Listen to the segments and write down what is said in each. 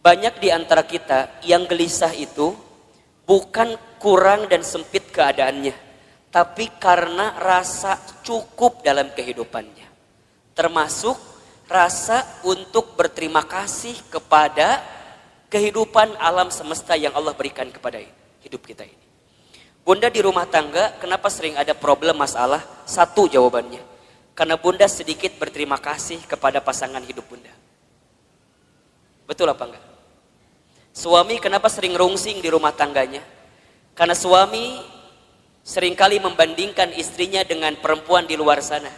Banyak di antara kita yang gelisah itu bukan kurang dan sempit keadaannya, tapi karena rasa cukup dalam kehidupannya. Termasuk rasa untuk berterima kasih kepada kehidupan alam semesta yang Allah berikan kepada hidup kita ini. Bunda di rumah tangga, kenapa sering ada problem masalah? Satu jawabannya, karena bunda sedikit berterima kasih kepada pasangan hidup bunda. Betul apa enggak? Suami kenapa sering rungsing di rumah tangganya? Karena suami seringkali membandingkan istrinya dengan perempuan di luar sana.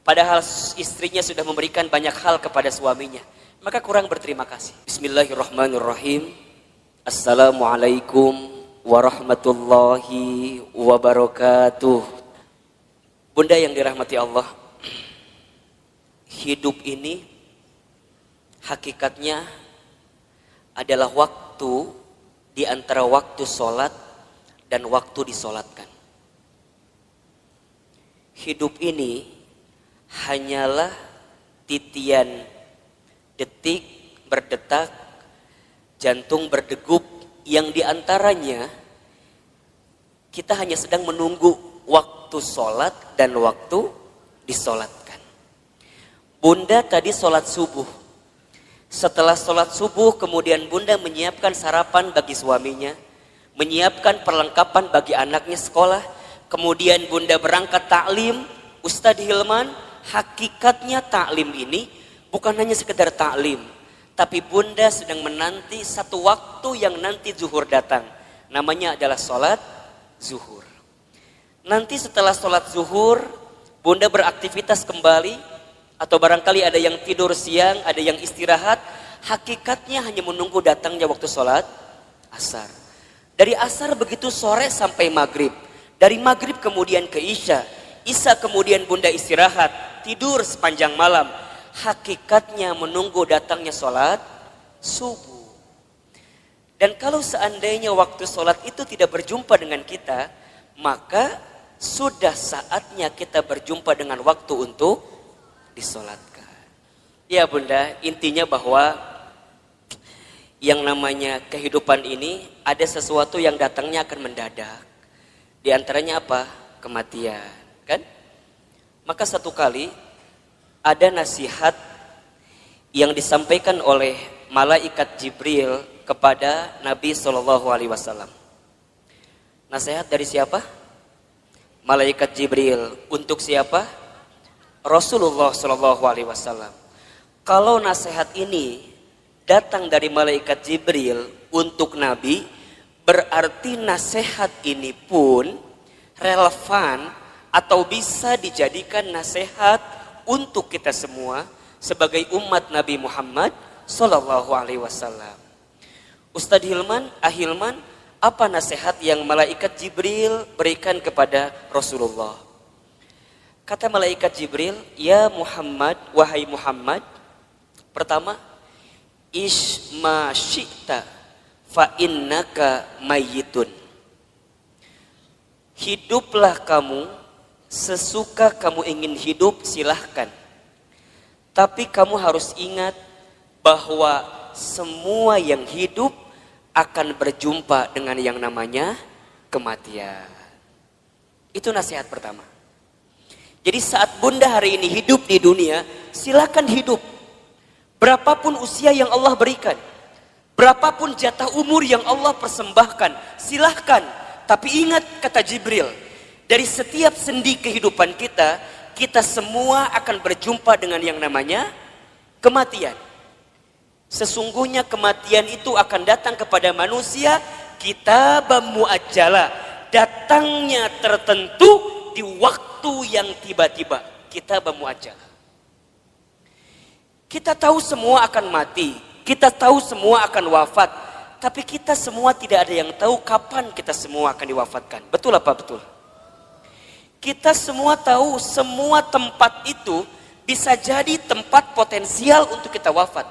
Padahal istrinya sudah memberikan banyak hal kepada suaminya. Maka kurang berterima kasih. Bismillahirrahmanirrahim. Assalamualaikum warahmatullahi wabarakatuh. Bunda yang dirahmati Allah, hidup ini hakikatnya adalah waktu di antara waktu sholat dan waktu disolatkan. Hidup ini hanyalah titian detik berdetak, jantung berdegup, yang diantaranya kita hanya sedang menunggu waktu sholat dan waktu disolatkan. Bunda tadi sholat subuh. Setelah sholat subuh kemudian bunda menyiapkan sarapan bagi suaminya, menyiapkan perlengkapan bagi anaknya sekolah, kemudian bunda berangkat taklim. Ustadz Hilman, hakikatnya taklim ini bukan hanya sekedar taklim, tapi bunda sedang menanti satu waktu yang nanti zuhur datang, namanya adalah sholat zuhur. Nanti setelah sholat zuhur bunda beraktivitas kembali, atau barangkali ada yang tidur siang, ada yang istirahat. Hakikatnya hanya menunggu datangnya waktu sholat asar. Dari asar begitu sore sampai maghrib. Dari maghrib kemudian ke isya. Isya kemudian bunda istirahat, tidur sepanjang malam. Hakikatnya menunggu datangnya sholat subuh. Dan kalau seandainya waktu sholat itu tidak berjumpa dengan kita, maka sudah saatnya kita berjumpa dengan waktu untuk disolatkan. Ya bunda, intinya bahwa yang namanya kehidupan ini ada sesuatu yang datangnya akan mendadak. Di antaranya apa? Kematian, kan? Maka satu kali ada nasihat yang disampaikan oleh malaikat Jibril kepada Nabi SAW. Nasihat dari siapa? Malaikat Jibril. Untuk siapa? Rasulullah SAW. Kalau nasihat ini datang dari malaikat Jibril untuk Nabi, berarti nasihat ini pun relevan atau bisa dijadikan nasihat untuk kita semua sebagai umat Nabi Muhammad SAW. Ustadz Hilman, Ahilman, apa nasihat yang malaikat Jibril berikan kepada Rasulullah? Kata malaikat Jibril, ya Muhammad, wahai Muhammad, pertama, isma syi'ta fa innaka mayyitun. Hiduplah kamu sesuka kamu ingin hidup, silahkan. Tapi kamu harus ingat bahwa semua yang hidup akan berjumpa dengan yang namanya kematian. Itu nasihat pertama. Jadi saat bunda hari ini hidup di dunia, silakan hidup. Berapapun usia yang Allah berikan, berapapun jatah umur yang Allah persembahkan, silahkan. Tapi ingat kata Jibril, dari setiap sendi kehidupan kita, kita semua akan berjumpa dengan yang namanya kematian. Sesungguhnya kematian itu akan datang kepada manusia, kitaban muajjala, datangnya tertentu di waktu yang tiba-tiba. Kitaban muajjala. Kita tahu semua akan mati, kita tahu semua akan wafat, tapi kita semua tidak ada yang tahu kapan kita semua akan diwafatkan. Betul apa betul? Kita semua tahu semua tempat itu bisa jadi tempat potensial untuk kita wafat,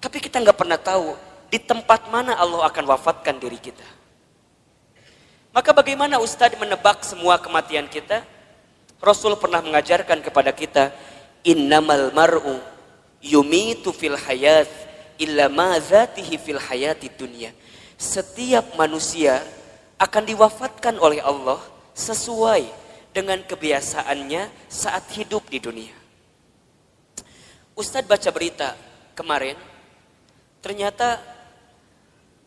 tapi kita nggak pernah tahu di tempat mana Allah akan wafatkan diri kita. Maka bagaimana Ustadz menebak semua kematian kita? Rasul pernah mengajarkan kepada kita, innamal mar'u yumitu fil hayat illa ma dzatihi fil hayati dunya. Setiap manusia akan diwafatkan oleh Allah sesuai dengan kebiasaannya saat hidup di dunia. Ustadz baca berita kemarin, ternyata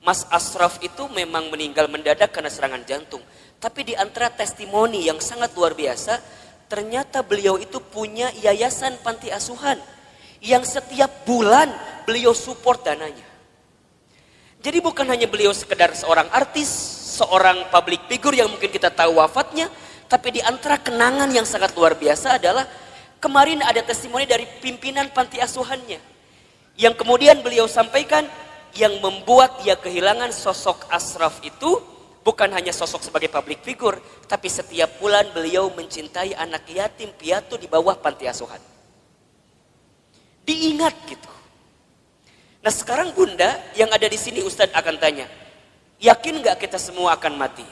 Mas Ashraf itu memang meninggal mendadak karena serangan jantung. Tapi di antara testimoni yang sangat luar biasa, ternyata beliau itu punya yayasan panti asuhan yang setiap bulan beliau support dananya. Jadi bukan hanya beliau sekedar seorang artis, seorang public figure yang mungkin kita tahu wafatnya, tapi di antara kenangan yang sangat luar biasa adalah kemarin ada testimoni dari pimpinan panti asuhannya yang kemudian beliau sampaikan yang membuat dia kehilangan sosok Ashraf itu bukan hanya sosok sebagai public figure, tapi setiap bulan beliau mencintai anak yatim piatu di bawah panti asuhan. Diingat gitu. Nah sekarang Bunda yang ada di sini Ustadz akan tanya, yakin nggak kita semua akan mati?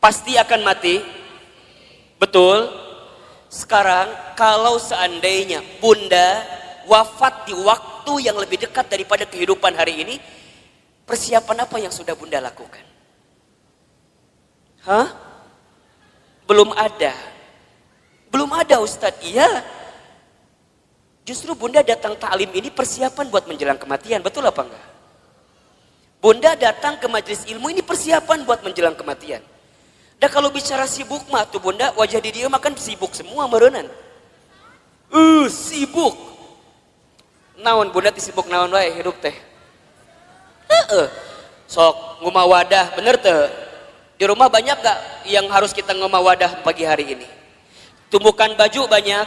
Pasti akan mati, betul? Sekarang kalau seandainya Bunda wafat di waktu yang lebih dekat daripada kehidupan hari ini, persiapan apa yang sudah Bunda lakukan? Hah? Belum ada. Belum ada Ustadz, iya. Justru Bunda datang ta'lim ini persiapan buat menjelang kematian, betul apa enggak? Bunda datang ke majelis ilmu ini persiapan buat menjelang kematian. Dan kalau bicara sibuk mah tuh Bunda, wajah di dia makan sibuk semua merenan. Sibuk. Naon Bunda disibuk naon wae hidup teh. Sok ngumah wadah, bener teh. Di rumah banyak gak yang harus kita ngumah wadah pagi hari ini? Tumbukan baju banyak,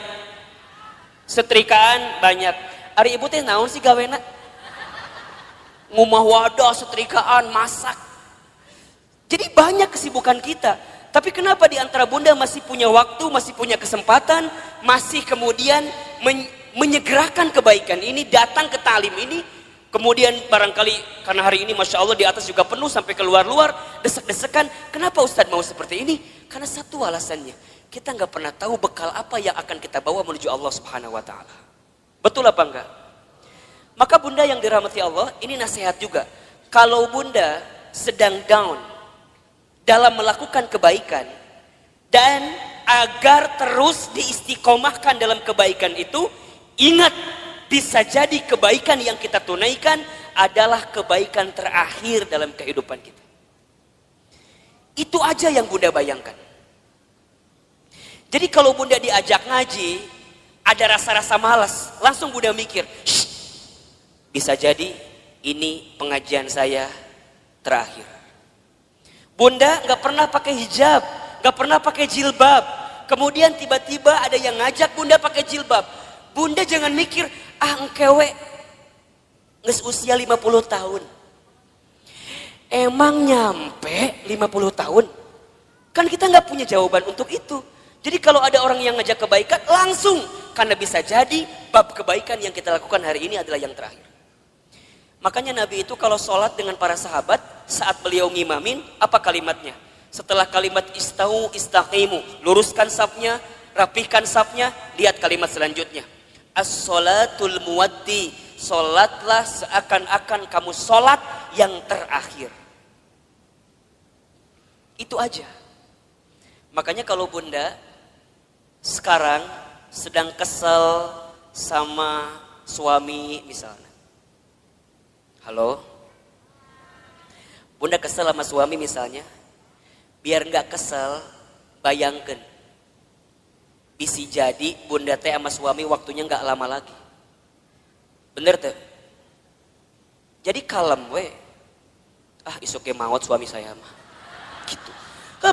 setrikaan banyak. Ari ibu teh naon sih gawena? Ngumah wadah, setrikaan, masak. Jadi banyak kesibukan kita. Tapi kenapa di antara Bunda masih punya waktu, masih punya kesempatan, masih kemudian menyegerakan kebaikan ini, datang ke talim ini, kemudian barangkali karena hari ini Masya Allah di atas juga penuh sampai keluar-luar, desek-desekan. Kenapa Ustadz mau seperti ini? Karena satu alasannya, kita nggak pernah tahu bekal apa yang akan kita bawa menuju Allah Subhanahu Wa Taala. Betul apa enggak? Maka Bunda yang dirahmati Allah, ini nasihat juga. Kalau Bunda sedang down dalam melakukan kebaikan dan agar terus diistiqomahkan dalam kebaikan itu, ingat bisa jadi kebaikan yang kita tunaikan adalah kebaikan terakhir dalam kehidupan kita. Itu aja yang Bunda bayangkan. Jadi kalau Bunda diajak ngaji, ada rasa-rasa malas, langsung Bunda mikir, bisa jadi ini pengajian saya terakhir. Bunda nggak pernah pakai hijab, nggak pernah pakai jilbab. Kemudian tiba-tiba ada yang ngajak Bunda pakai jilbab. Bunda jangan mikir, engkewe nges usia 50 tahun. Emang nyampe 50 tahun? Kan kita nggak punya jawaban untuk itu. Jadi kalau ada orang yang ngajak kebaikan, langsung. Karena bisa jadi bab kebaikan yang kita lakukan hari ini adalah yang terakhir. Makanya Nabi itu kalau sholat dengan para sahabat, saat beliau ngimamin, apa kalimatnya? Setelah kalimat istau istaqimu, luruskan safnya, rapihkan safnya, lihat kalimat selanjutnya. As-sholatul muwaddi, sholatlah seakan-akan kamu sholat yang terakhir. Itu aja. Makanya kalau Bunda sekarang sedang kesel sama suami misalnya. Halo? Bunda kesel sama suami misalnya. Biar nggak kesel, bayangkan. Bisa jadi Bunda teh sama suami waktunya nggak lama lagi. Bener tuh? Jadi kalem we. Isuknya maut suami saya mah. Gitu.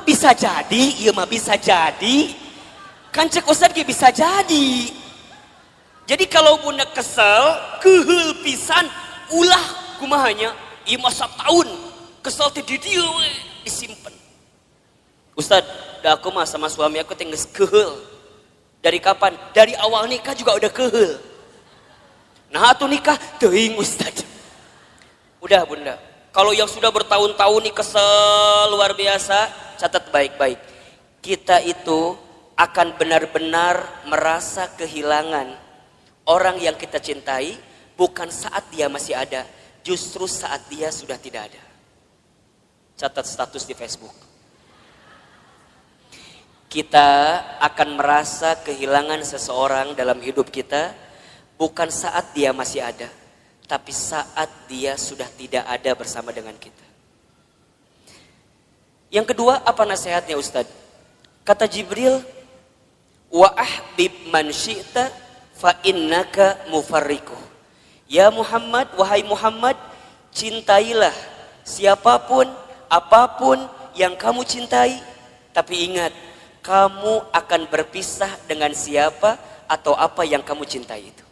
Bisa jadi, iya mah bisa jadi. Kan cek Ustadz bisa jadi. Jadi kalau Bunda kesel, kehul pisan, ulah kumahanya, iya masa tahun kesel ti di dia we disimpan. Ustadz, dah aku mah sama suami aku tinggal kehul. Dari kapan? Dari awal nikah juga udah kehul. Nah atuh nikah teuing Ustadz. Udah Bunda, kalau yang sudah bertahun-tahun nih kesel luar biasa, catat baik-baik. Kita itu akan benar-benar merasa kehilangan orang yang kita cintai bukan saat dia masih ada, justru saat dia sudah tidak ada. Catat status di Facebook. Kita akan merasa kehilangan seseorang dalam hidup kita bukan saat dia masih ada, tapi saat dia sudah tidak ada bersama dengan kita. Yang kedua, apa nasihatnya Ustaz? Kata Jibril, wa ahbib man syi'ta fa innaka mufarriquh. Ya Muhammad, wahai Muhammad, cintailah siapapun, apapun yang kamu cintai, tapi ingat, kamu akan berpisah dengan siapa atau apa yang kamu cintai itu.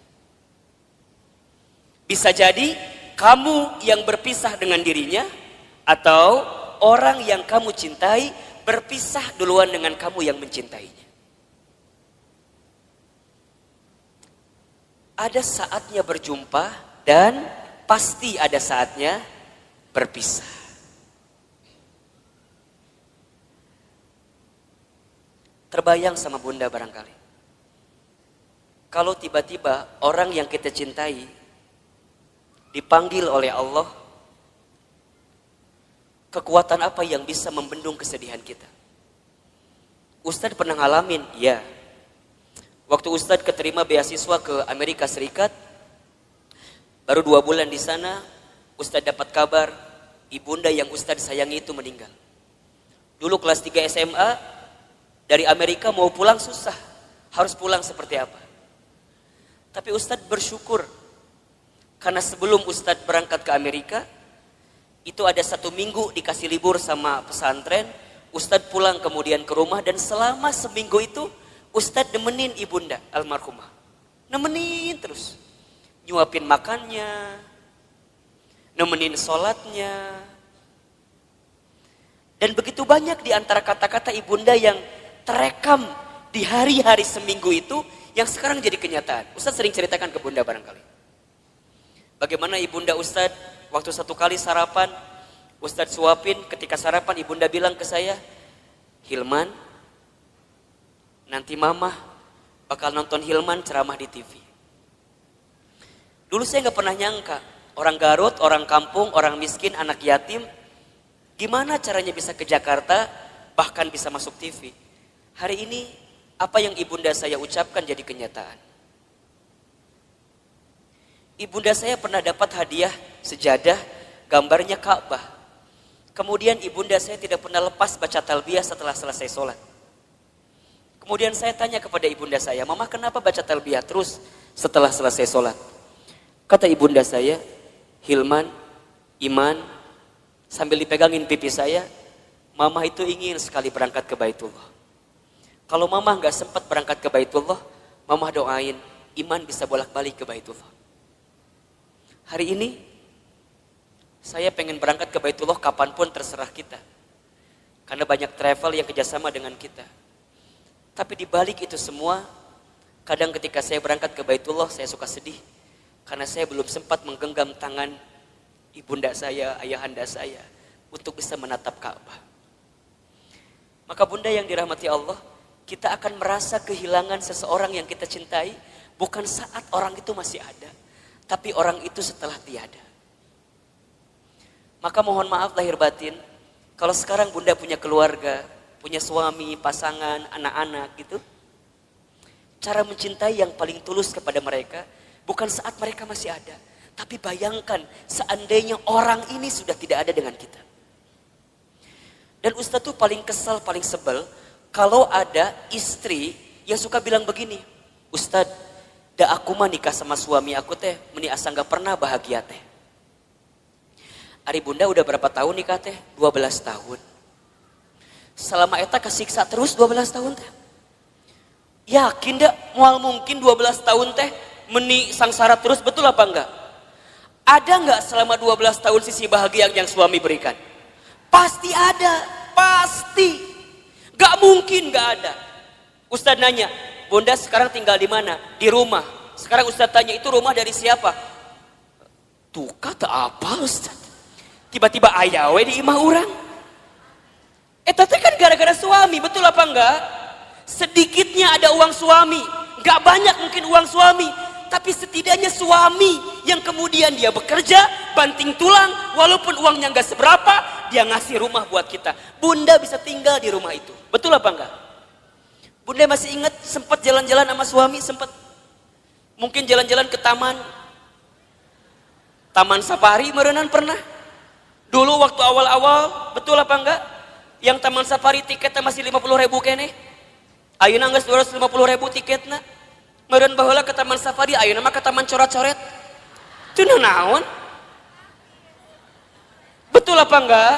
Bisa jadi kamu yang berpisah dengan dirinya, atau orang yang kamu cintai berpisah duluan dengan kamu yang mencintainya. Ada saatnya berjumpa dan pasti ada saatnya berpisah. Terbayang sama bunda barangkali. Kalau tiba-tiba orang yang kita cintai dipanggil oleh Allah, kekuatan apa yang bisa membendung kesedihan kita? Ustadz pernah ngalamin, ya. Waktu Ustadz keterima beasiswa ke Amerika Serikat, baru 2 bulan di sana, Ustadz dapat kabar ibunda yang Ustadz sayangi itu meninggal. Dulu kelas 3 SMA, dari Amerika mau pulang susah, harus pulang seperti apa. Tapi Ustadz bersyukur, karena sebelum Ustadz berangkat ke Amerika, itu ada 1 minggu dikasih libur sama pesantren, Ustadz pulang kemudian ke rumah, dan selama seminggu itu Ustadz nemenin ibunda almarhumah. Nemenin terus. Nyuapin makannya, nemenin sholatnya. Dan begitu banyak di antara kata-kata ibunda yang terekam di hari-hari seminggu itu, yang sekarang jadi kenyataan. Ustadz sering ceritakan ke bunda barangkali. Bagaimana ibunda Ustadz waktu 1 kali sarapan, Ustadz suapin, ketika sarapan ibunda bilang ke saya, Hilman, nanti mama bakal nonton Hilman ceramah di TV. Dulu saya gak pernah nyangka, orang Garut, orang kampung, orang miskin, anak yatim, gimana caranya bisa ke Jakarta, bahkan bisa masuk TV. Hari ini, apa yang ibunda saya ucapkan jadi kenyataan. Ibunda saya pernah dapat hadiah sejadah, gambarnya Ka'bah. Kemudian ibunda saya tidak pernah lepas baca talbiyah setelah selesai sholat. Kemudian saya tanya kepada ibunda saya, Mama kenapa baca talbiyah terus setelah selesai sholat? Kata ibunda saya, Hilman, Iman, sambil dipegangin pipi saya, Mama itu ingin sekali berangkat ke Baitullah. Kalau Mama gak sempat berangkat ke Baitullah, Mama doain Iman bisa bolak-balik ke Baitullah. Hari ini, saya pengen berangkat ke Baitullah kapanpun terserah kita. Karena banyak travel yang kerjasama dengan kita. Tapi di balik itu semua, kadang ketika saya berangkat ke Baitullah, saya suka sedih. Karena saya belum sempat menggenggam tangan ibunda saya, ayahanda saya, untuk bisa menatap Ka'bah. Maka bunda yang dirahmati Allah, kita akan merasa kehilangan seseorang yang kita cintai, bukan saat orang itu masih ada, tapi orang itu setelah tiada. Maka mohon maaf lahir batin, kalau sekarang bunda punya keluarga, punya suami, pasangan, anak-anak gitu. Cara mencintai yang paling tulus kepada mereka, bukan saat mereka masih ada. Tapi bayangkan seandainya orang ini sudah tidak ada dengan kita. Dan Ustadz tuh paling kesal, paling sebel, kalau ada istri yang suka bilang begini, Ustadz, da aku mah nikah sama suami aku teh, meni asa gak pernah bahagia teh. Ari bunda udah berapa tahun nikah teh? 12 tahun. Selama eta kesiksa terus 12 tahun teh. Yakin dak moal mungkin 12 tahun teh meni sangsara terus, betul apa enggak? Ada enggak selama 12 tahun sisi bahagia yang suami berikan? Pasti ada, pasti. Gak mungkin gak ada. Ustadz nanya, bunda sekarang tinggal di mana? Di rumah. Sekarang Ustadz tanya, itu rumah dari siapa? Tuh kata apa Ustadz? Tiba-tiba ayawe di imah orang. Tapi kan gara-gara suami, betul apa enggak? Sedikitnya ada uang suami, gak banyak mungkin uang suami, tapi setidaknya suami yang kemudian dia bekerja, banting tulang, walaupun uangnya nggak seberapa, dia ngasih rumah buat kita. Bunda bisa tinggal di rumah itu. Betul apa enggak? Bunda masih ingat sempat jalan-jalan sama suami, sempat mungkin jalan-jalan ke Taman Safari merenan pernah. Dulu waktu awal-awal, betul apa enggak? Yang Taman Safari tiketnya masih 50.000 kene. Ayeuna geus 250.000 tiketna. Meureun baheula ke Taman Safari, ayeuna mah ke Taman Coret-Coret. Teu naon? Betul apa enggak?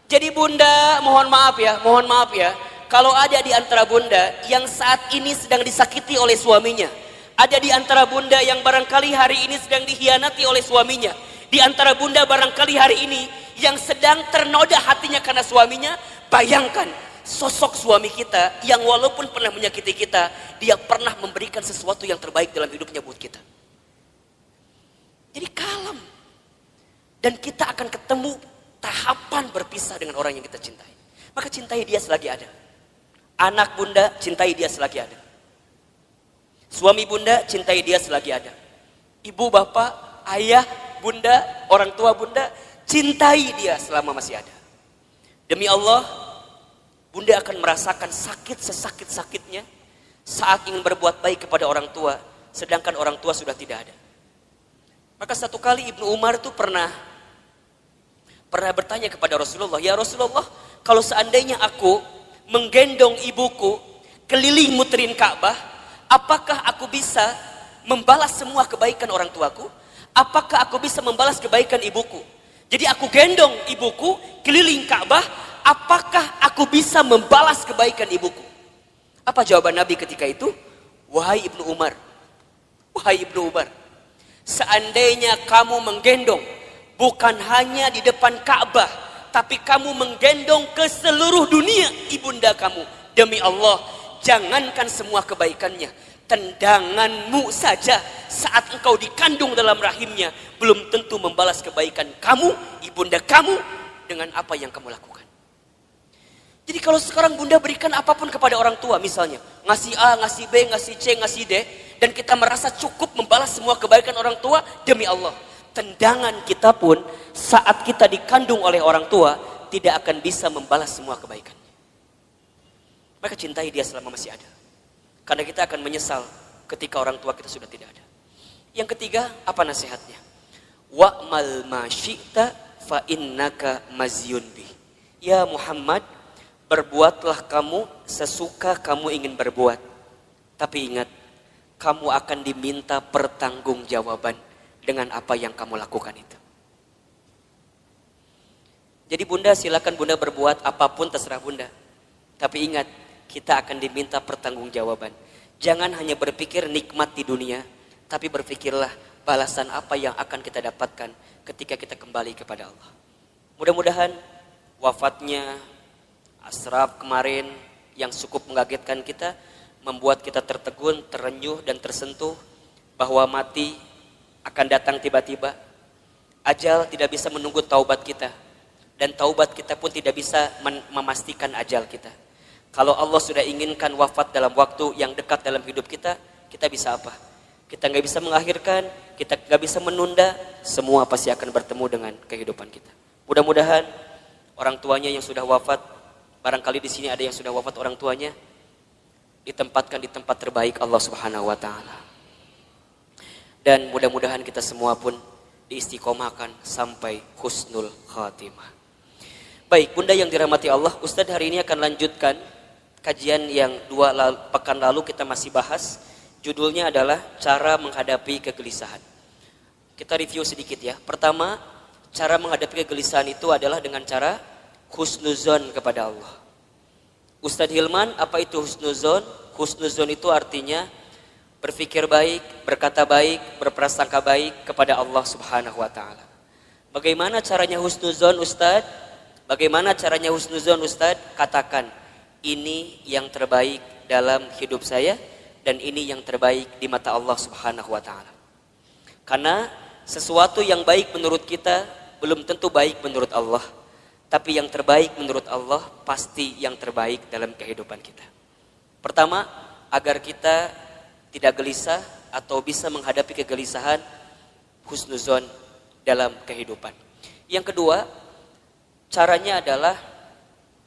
Jadi bunda, mohon maaf ya. Kalau ada di antara bunda yang saat ini sedang disakiti oleh suaminya, ada di antara bunda yang barangkali hari ini sedang dikhianati oleh suaminya, di antara bunda barangkali hari ini yang sedang ternoda hatinya karena suaminya, bayangkan sosok suami kita yang walaupun pernah menyakiti kita, dia pernah memberikan sesuatu yang terbaik dalam hidupnya buat kita. Jadi kalem. Dan kita akan ketemu tahapan berpisah dengan orang yang kita cintai. Maka cintai dia selagi ada. Anak bunda, cintai dia selagi ada. Suami bunda, cintai dia selagi ada. Ibu, bapak, ayah, bunda, orang tua bunda, cintai dia selama masih ada. Demi Allah, bunda akan merasakan sakit sesakit-sakitnya saat ingin berbuat baik kepada orang tua, sedangkan orang tua sudah tidak ada. Maka satu kali Ibnu Umar itu pernah bertanya kepada Rasulullah, ya Rasulullah, kalau seandainya aku menggendong ibuku keliling muterin Ka'bah, apakah aku bisa membalas semua kebaikan orang tuaku? Apakah aku bisa membalas kebaikan ibuku? Jadi aku gendong ibuku keliling Ka'bah, apakah aku bisa membalas kebaikan ibuku? Apa jawaban Nabi ketika itu? Wahai Ibnu Umar, seandainya kamu menggendong bukan hanya di depan Ka'bah, tapi kamu menggendong ke seluruh dunia ibunda kamu, demi Allah, jangankan semua kebaikannya, tendanganmu saja saat engkau dikandung dalam rahimnya belum tentu membalas kebaikan kamu, ibunda kamu, dengan apa yang kamu lakukan. Jadi kalau sekarang bunda berikan apapun kepada orang tua, misalnya ngasih A, ngasih B, ngasih C, ngasih D, dan kita merasa cukup membalas semua kebaikan orang tua, demi Allah, tendangan kita pun saat kita dikandung oleh orang tua tidak akan bisa membalas semua kebaikannya. Maka cintai dia selama masih ada, karena kita akan menyesal ketika orang tua kita sudah tidak ada. Yang ketiga, apa nasihatnya? Wa'mal ma syi'ta fa innaka mazyun bi. Ya Muhammad, berbuatlah kamu sesuka kamu ingin berbuat, tapi ingat, kamu akan diminta pertanggungjawaban dengan apa yang kamu lakukan itu. Jadi bunda, silakan bunda berbuat apapun terserah bunda, tapi ingat, kita akan diminta pertanggungjawaban. Jangan hanya berpikir nikmat di dunia, tapi berpikirlah balasan apa yang akan kita dapatkan ketika kita kembali kepada Allah. Mudah-mudahan wafatnya Ashraf kemarin yang cukup mengagetkan kita, membuat kita tertegun, terenyuh dan tersentuh bahwa mati akan datang tiba-tiba. Ajal tidak bisa menunggu taubat kita, dan taubat kita pun tidak bisa memastikan ajal kita. Kalau Allah sudah inginkan wafat dalam waktu yang dekat dalam hidup kita, kita bisa apa? Kita nggak bisa mengakhirkan, kita nggak bisa menunda, semua pasti akan bertemu dengan kehidupan kita. Mudah-mudahan orang tuanya yang sudah wafat, barangkali di sini ada yang sudah wafat orang tuanya, ditempatkan di tempat terbaik Allah Subhanahu wa taala. Dan mudah-mudahan kita semua pun diistiqomahkan sampai husnul khatimah. Baik, bunda yang dirahmati Allah, Ustadz hari ini akan lanjutkan kajian yang pekan lalu kita masih bahas. Judulnya adalah cara menghadapi kegelisahan. Kita review sedikit ya. Pertama, cara menghadapi kegelisahan itu adalah dengan cara husnuzon kepada Allah. Ustadz Hilman, apa itu husnuzon? Husnuzon itu artinya berpikir baik, berkata baik, berprasangka baik kepada Allah Subhanahu wa taala. Bagaimana caranya husnuzon, Ustadz? Bagaimana caranya husnuzon, Ustadz? Katakan, ini yang terbaik dalam hidup saya dan ini yang terbaik di mata Allah Subhanahu wa taala. Karena sesuatu yang baik menurut kita belum tentu baik menurut Allah, tapi yang terbaik menurut Allah pasti yang terbaik dalam kehidupan kita. Pertama, agar kita tidak gelisah, atau bisa menghadapi kegelisahan, husnuzon dalam kehidupan. Yang kedua, caranya adalah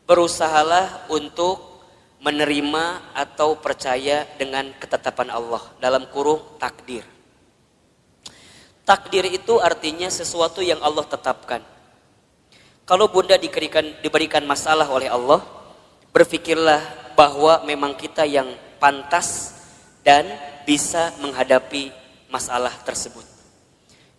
berusahalah untuk menerima atau percaya dengan ketetapan Allah, dalam kurung takdir. Takdir itu artinya sesuatu yang Allah tetapkan. Kalau bunda diberikan masalah oleh Allah, berpikirlah bahwa memang kita yang pantas dan bisa menghadapi masalah tersebut.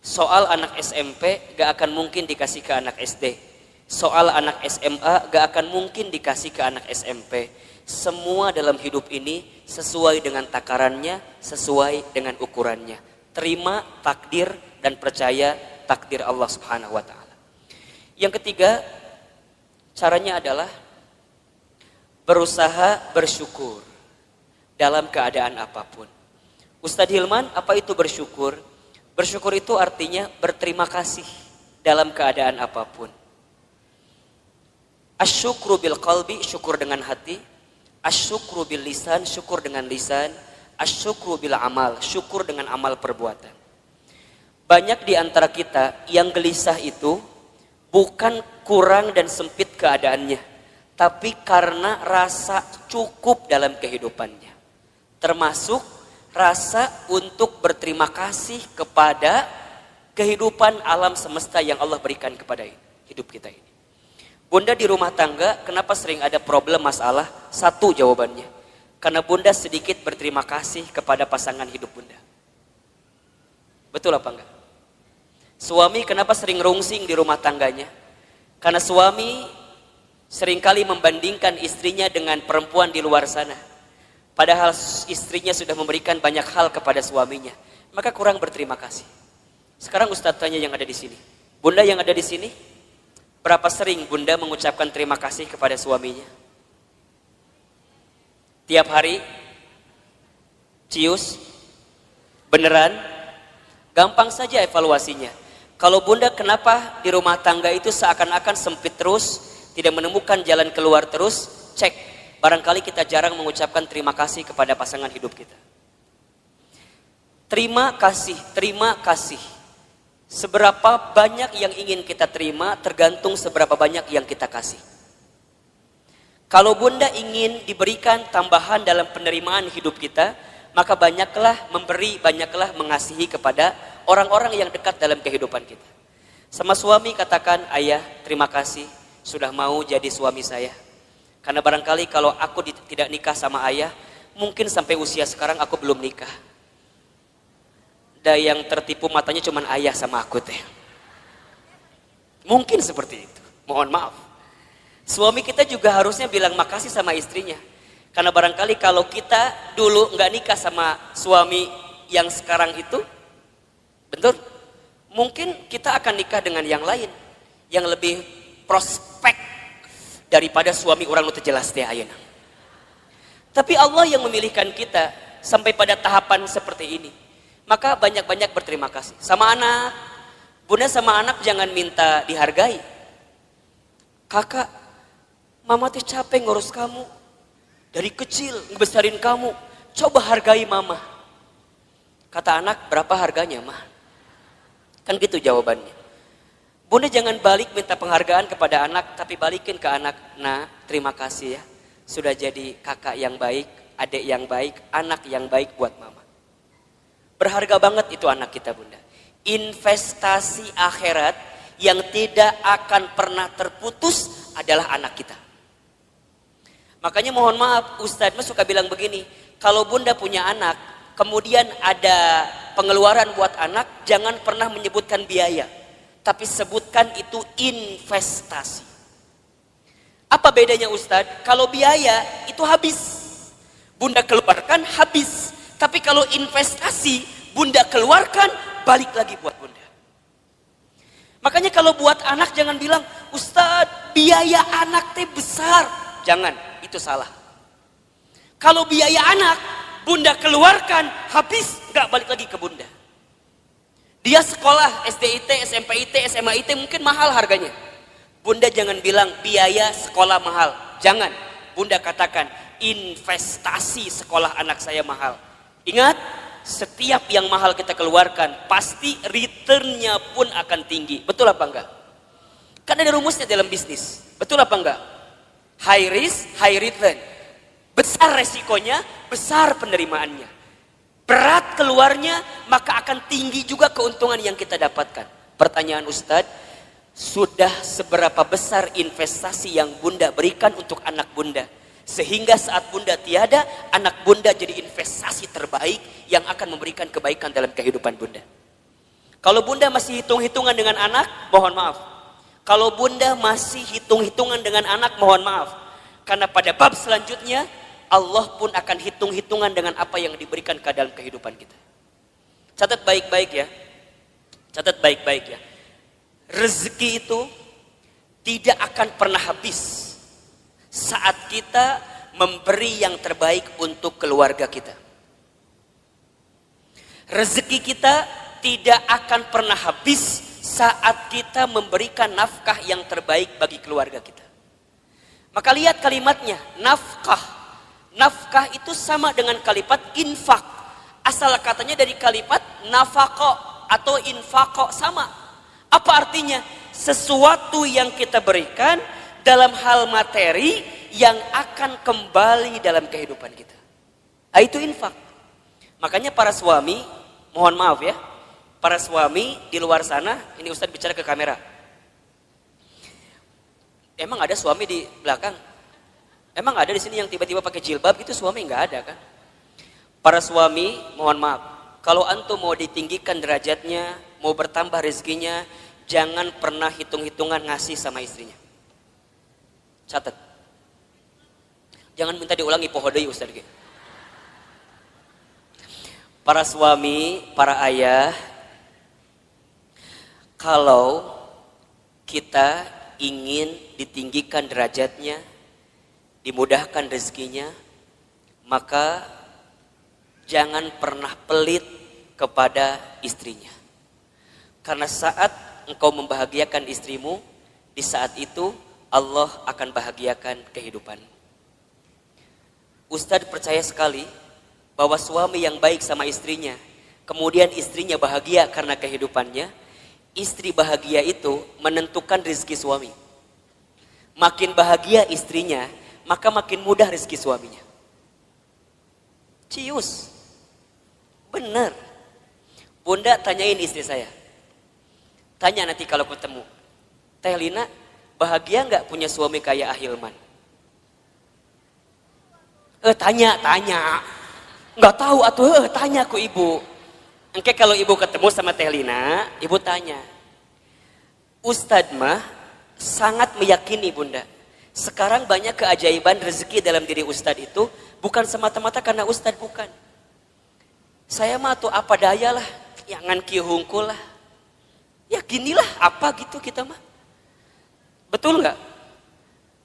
Soal anak SMP gak akan mungkin dikasih ke anak SD. Soal anak SMA gak akan mungkin dikasih ke anak SMP. Semua dalam hidup ini sesuai dengan takarannya, sesuai dengan ukurannya. Terima takdir dan percaya takdir Allah Subhanahu wa Ta'ala. Yang ketiga, caranya adalah berusaha bersyukur dalam keadaan apapun. Ustadz Hilman, apa itu bersyukur? Bersyukur itu artinya berterima kasih dalam keadaan apapun. Asyukru bil qalbi, syukur dengan hati. Asyukru bil lisan, syukur dengan lisan. Asyukru bil amal, syukur dengan amal perbuatan. Banyak di antara kita yang gelisah itu bukan kurang dan sempit keadaannya, tapi karena rasa cukup dalam kehidupannya. Termasuk rasa untuk berterima kasih kepada kehidupan alam semesta yang Allah berikan kepada hidup kita ini. Bunda di rumah tangga, kenapa sering ada problem masalah? Satu jawabannya, karena bunda sedikit berterima kasih kepada pasangan hidup bunda. Betul apa enggak? Suami kenapa sering rungsing di rumah tangganya? Karena suami seringkali membandingkan istrinya dengan perempuan di luar sana. Padahal istrinya sudah memberikan banyak hal kepada suaminya. Maka kurang berterima kasih. Sekarang Ustadz tanya yang ada di sini. Bunda yang ada di sini, berapa sering bunda mengucapkan terima kasih kepada suaminya? Tiap hari? Cius? Beneran? Gampang saja evaluasinya. Kalau bunda kenapa di rumah tangga itu seakan-akan sempit terus, tidak menemukan jalan keluar terus, cek. Barangkali kita jarang mengucapkan terima kasih kepada pasangan hidup kita. Terima kasih, terima kasih. Seberapa banyak yang ingin kita terima tergantung seberapa banyak yang kita kasih. Kalau bunda ingin diberikan tambahan dalam penerimaan hidup kita, maka banyaklah memberi, banyaklah mengasihi kepada orang-orang yang dekat dalam kehidupan kita. Sama suami katakan, ayah terima kasih sudah mau jadi suami saya. Karena barangkali kalau aku tidak nikah sama ayah, mungkin sampai usia sekarang aku belum nikah. Dan yang tertipu matanya cuma ayah sama aku teh. Mungkin seperti itu, mohon maaf. Suami kita juga harusnya bilang makasih sama istrinya. Karena barangkali kalau kita dulu nggak nikah sama suami yang sekarang itu, betul, mungkin kita akan nikah dengan yang lain, yang lebih prospek daripada suami orang itu jelas teh ayeuna. Tapi Allah yang memilihkan kita sampai pada tahapan seperti ini. Maka banyak-banyak berterima kasih. Sama anak, bunda sama anak jangan minta dihargai. Kakak, mama teh capek ngurus kamu. Dari kecil ngebesarin kamu. Coba hargai mama. Kata anak, berapa harganya mah? Kan gitu jawabannya. Bunda jangan balik minta penghargaan kepada anak, tapi balikin ke anak. Nah, terima kasih ya. Sudah jadi kakak yang baik, adik yang baik, anak yang baik buat mama. Berharga banget itu anak kita bunda. Investasi akhirat yang tidak akan pernah terputus adalah anak kita. Makanya mohon maaf, Ustadz suka bilang begini. Kalau bunda punya anak, kemudian ada pengeluaran buat anak, jangan pernah menyebutkan biaya. Tapi sebutkan itu investasi. Apa bedanya Ustadz? Kalau biaya itu habis. Bunda keluarkan habis. Tapi kalau investasi, bunda keluarkan, balik lagi buat bunda. Makanya kalau buat anak jangan bilang, Ustadz biaya anak teh besar. Jangan, itu salah. Kalau biaya anak, bunda keluarkan, habis, gak balik lagi ke bunda. Dia sekolah SDIT, SMPIT, SMAIT mungkin mahal harganya. Bunda jangan bilang biaya sekolah mahal. Jangan. Bunda katakan investasi sekolah anak saya mahal. Ingat, setiap yang mahal kita keluarkan, pasti returnnya pun akan tinggi. Betul apa enggak? Kan ada rumusnya dalam bisnis. Betul apa enggak? High risk, high return. Besar resikonya, besar penerimaannya. Berat keluarnya, maka akan tinggi juga keuntungan yang kita dapatkan. Pertanyaan Ustadz, sudah seberapa besar investasi yang Bunda berikan untuk anak Bunda? Sehingga saat Bunda tiada, anak Bunda jadi investasi terbaik yang akan memberikan kebaikan dalam kehidupan Bunda. Kalau Bunda masih hitung-hitungan dengan anak, mohon maaf. Kalau Bunda masih hitung-hitungan dengan anak, mohon maaf. Karena pada bab selanjutnya, Allah pun akan hitung-hitungan dengan apa yang diberikan ke dalam kehidupan kita. Catat baik-baik ya. Catat baik-baik ya. Rezeki itu tidak akan pernah habis saat kita memberi yang terbaik untuk keluarga kita. Rezeki kita tidak akan pernah habis saat kita memberikan nafkah yang terbaik bagi keluarga kita. Maka lihat kalimatnya, nafkah. Nafkah itu sama dengan kalimat infak. Asal katanya dari kalimat nafako atau infako, sama. Apa artinya? Sesuatu yang kita berikan dalam hal materi yang akan kembali dalam kehidupan kita. Nah, itu infak. Makanya para suami, mohon maaf ya, para suami di luar sana, ini Ustadz bicara ke kamera. Emang ada suami di belakang? Emang ada di sini yang tiba-tiba pakai jilbab gitu? Suami nggak ada kan? Para suami, mohon maaf, kalau antum mau ditinggikan derajatnya, mau bertambah rezekinya, jangan pernah hitung-hitungan ngasih sama istrinya. Catat. Jangan minta diulangi pohodoi Ustaz. Para suami, para ayah, kalau kita ingin ditinggikan derajatnya, dimudahkan rezekinya, maka jangan pernah pelit kepada istrinya. Karena saat engkau membahagiakan istrimu, di saat itu Allah akan bahagiakan kehidupanmu. Ustadz percaya sekali bahwa suami yang baik sama istrinya, kemudian istrinya bahagia karena kehidupannya, istri bahagia itu menentukan rezeki suami. Makin bahagia istrinya, maka makin mudah rezeki suaminya. Cius. Benar. Bunda tanyain istri saya. Tanya nanti kalau ketemu. Teh Lina, bahagia nggak punya suami kayak Ahilman? Tanya. Nggak tahu atuh, tanya ku ibu. Engke kalau ibu ketemu sama Teh Lina, ibu tanya. Ustadz mah sangat meyakini Bunda. Sekarang banyak keajaiban rezeki dalam diri Ustadz itu bukan semata-mata karena Ustadz, bukan. Saya mah tuh apa daya lah, jangan kieu hungkul lah. Ya ginilah apa gitu kita mah. Betul nggak?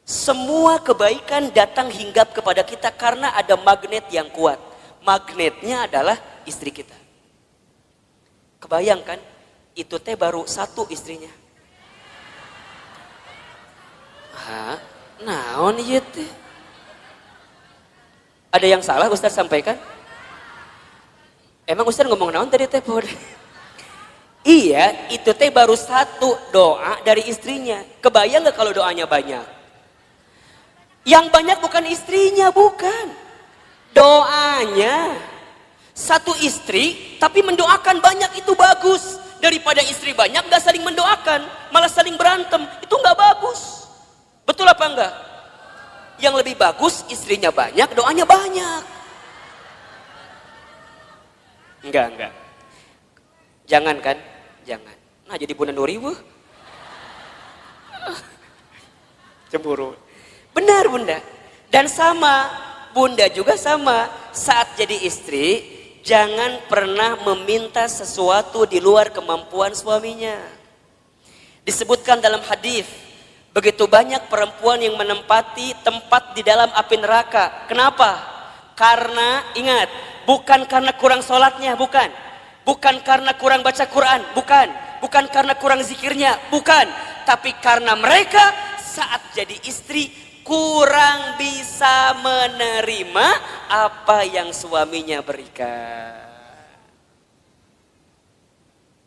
Semua kebaikan datang hinggap kepada kita karena ada magnet yang kuat. Magnetnya adalah istri kita. Kebayangkan, itu teh baru satu istrinya. Hah? Naon ieu teh? Ada yang salah Ustaz sampaikan? Emang Ustaz ngomong naon tadi teh? Iya, itu teh baru satu doa dari istrinya. Kebayang gak kalau doanya banyak? Yang banyak bukan istrinya, bukan. Doanya. Satu istri, tapi mendoakan banyak, itu bagus. Daripada istri banyak gak saling mendoakan, malah saling berantem. Itu gak bagus. Betul apa enggak? Yang lebih bagus istrinya banyak, doanya banyak. Enggak. Jangan kan? Jangan. Nah jadi Bunda Nuri cemburu. Benar Bunda. Dan sama, Bunda juga sama. Saat jadi istri, jangan pernah meminta sesuatu di luar kemampuan suaminya. Disebutkan dalam hadis, begitu banyak perempuan yang menempati tempat di dalam api neraka. Kenapa? Karena ingat, bukan karena kurang sholatnya, bukan. Bukan karena kurang baca Quran, bukan. Bukan karena kurang zikirnya, bukan. Tapi karena mereka saat jadi istri kurang bisa menerima apa yang suaminya berikan.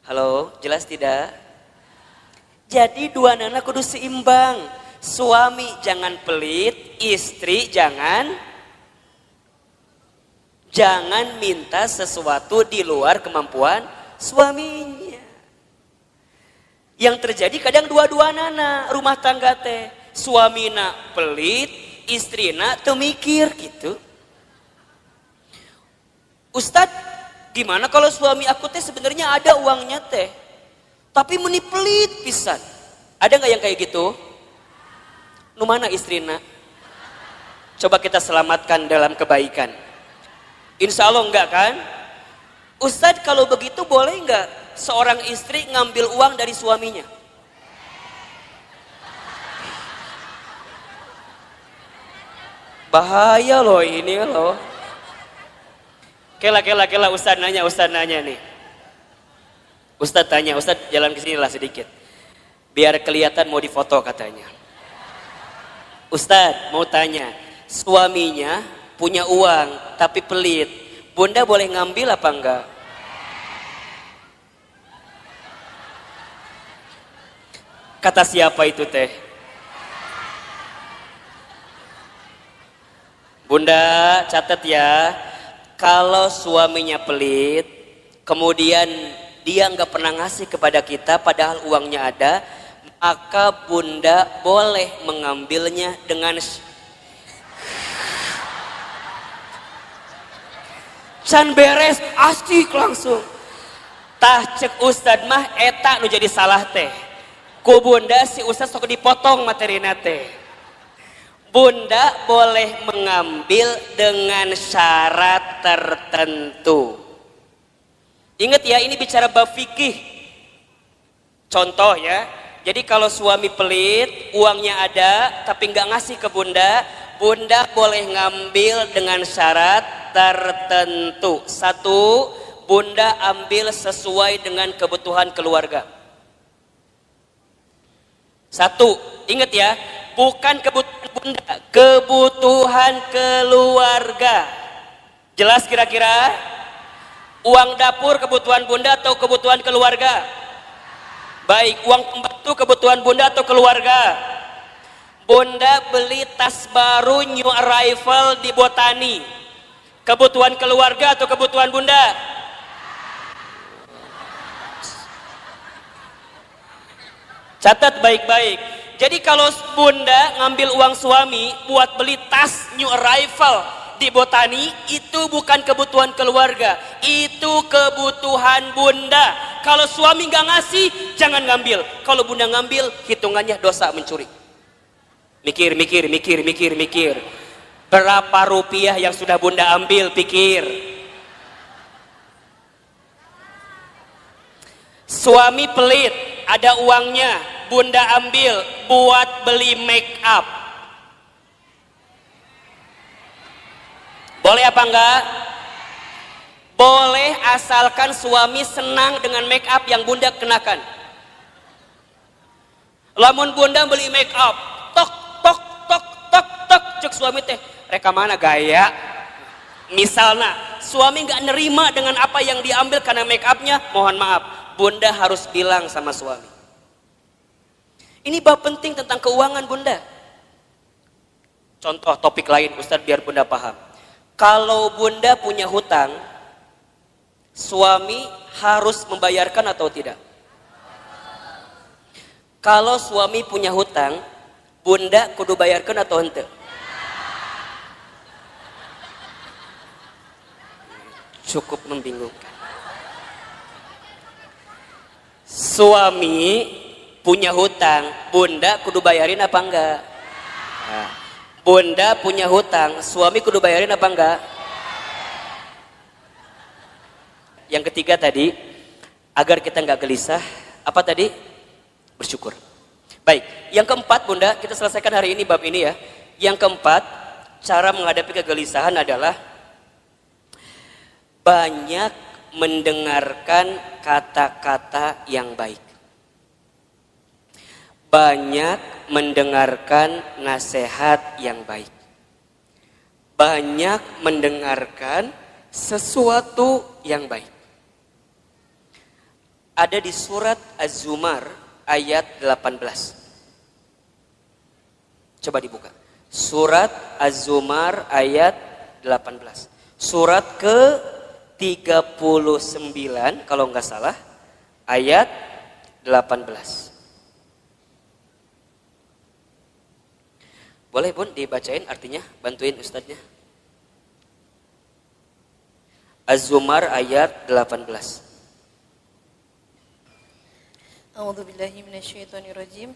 Halo, jelas tidak? Jadi dua nana kudu seimbang. Suami jangan pelit, istri jangan minta sesuatu di luar kemampuan suaminya. Yang terjadi kadang dua-dua nana rumah tangga teh. Suamina pelit, istrina teu mikir gitu. Ustadz, gimana kalau suami aku teh sebenarnya ada uangnya teh, tapi meni pelit pisan. Ada nggak yang kayak gitu? Nu mana istrina? Coba kita selamatkan dalam kebaikan. Insya Allah enggak kan? Ustadz, kalau begitu boleh enggak seorang istri ngambil uang dari suaminya? Bahaya loh ini loh. Kela Ustadz nanya nih. Ustadz tanya, Ustadz jalan ke sini lah sedikit. Biar kelihatan mau difoto katanya. Ustadz mau tanya, suaminya punya uang tapi pelit. Bunda boleh ngambil apa enggak? Kata siapa itu teh? Bunda catat ya, kalau suaminya pelit, kemudian dia nggak pernah ngasih kepada kita padahal uangnya ada, maka bunda boleh mengambilnya dengan can beres, asik langsung. Tah cek Ustad mah eta nu jadi salah teh. Ku bunda si Ustad sok dipotong materina teh. Bunda boleh mengambil dengan syarat tertentu. Ingat ya, ini bicara bab fikih. Contoh ya, jadi kalau suami pelit, uangnya ada tapi nggak ngasih ke bunda, bunda boleh ngambil dengan syarat tertentu. Satu, bunda ambil sesuai dengan kebutuhan keluarga. Satu, ingat ya, bukan kebutuhan bunda, kebutuhan keluarga. Jelas kira-kira? Uang dapur kebutuhan bunda atau kebutuhan keluarga? Baik, uang pembantu kebutuhan bunda atau keluarga? Bunda beli tas baru new arrival di Botani, kebutuhan keluarga atau kebutuhan bunda? Catat baik-baik. Jadi kalau bunda ngambil uang suami buat beli tas new arrival di Botani, itu bukan kebutuhan keluarga, itu kebutuhan bunda. Kalau suami nggak ngasih, jangan ngambil. Kalau bunda ngambil, hitungannya dosa mencuri. Mikir. Berapa rupiah yang sudah bunda ambil, pikir. Suami pelit, ada uangnya, bunda ambil buat beli make up. Boleh apa enggak? Boleh, asalkan suami senang dengan make up yang bunda kenakan. Lamun bunda beli make up, tok cek suami teh, reka mana gaya? Misalnya suami nggak nerima dengan apa yang diambil karena make upnya, mohon maaf, bunda harus bilang sama suami. Ini bab penting tentang keuangan bunda. Contoh topik lain Ustadz biar bunda paham. Kalau bunda punya hutang, suami harus membayarkan atau tidak? Kalau suami punya hutang, bunda kudu bayarkan atau henteu? Cukup membingungkan. Suami punya hutang, bunda kudu bayarin apa enggak? Nah, bunda punya hutang, suami kudu bayarin apa enggak? Yang ketiga tadi, agar kita enggak gelisah, apa tadi? Bersyukur. Baik, yang keempat bunda, kita selesaikan hari ini bab ini ya. Yang keempat, cara menghadapi kegelisahan adalah banyak mendengarkan kata-kata yang baik. Banyak mendengarkan nasihat yang baik. Banyak mendengarkan sesuatu yang baik. ada di surat Az-Zumar ayat 18. Coba dibuka. Surat Az-Zumar ayat 18. Surat ke-39 kalau nggak salah, ayat 18. Boleh Bun dibacain artinya, bantuin ustadznya. Az-Zumar ayat 18. A'udzubillahi minasyaitonirrajim.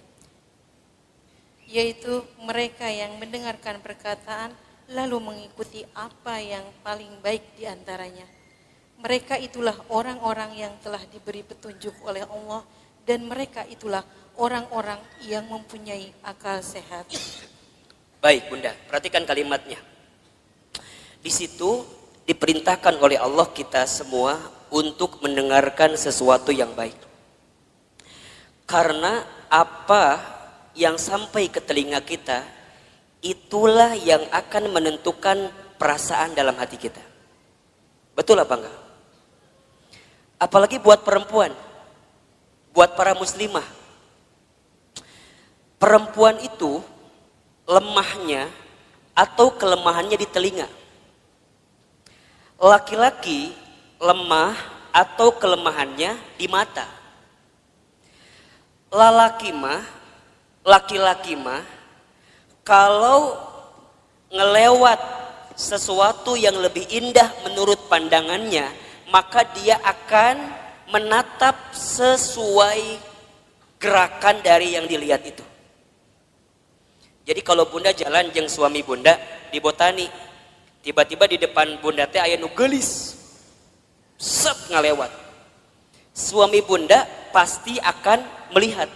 Yaitu mereka yang mendengarkan perkataan lalu mengikuti apa yang paling baik di antaranya. Mereka itulah orang-orang yang telah diberi petunjuk oleh Allah dan mereka itulah orang-orang yang mempunyai akal sehat. Baik Bunda, perhatikan kalimatnya. Di situ diperintahkan oleh Allah kita semua untuk mendengarkan sesuatu yang baik. Karena apa yang sampai ke telinga kita, itulah yang akan menentukan perasaan dalam hati kita. Betul apa enggak? Apalagi buat perempuan, buat para muslimah. Perempuan itu lemahnya atau kelemahannya di telinga. Laki-laki lemah atau kelemahannya di mata. Laki-laki mah kalau ngelewat sesuatu yang lebih indah menurut pandangannya, maka dia akan menatap sesuai gerakan dari yang dilihat itu. Jadi kalau Bunda jalan jeung suami Bunda di Botani, tiba-tiba di depan Bunda teh aya nu geulis. Set ngalewat. Suami Bunda pasti akan melihat.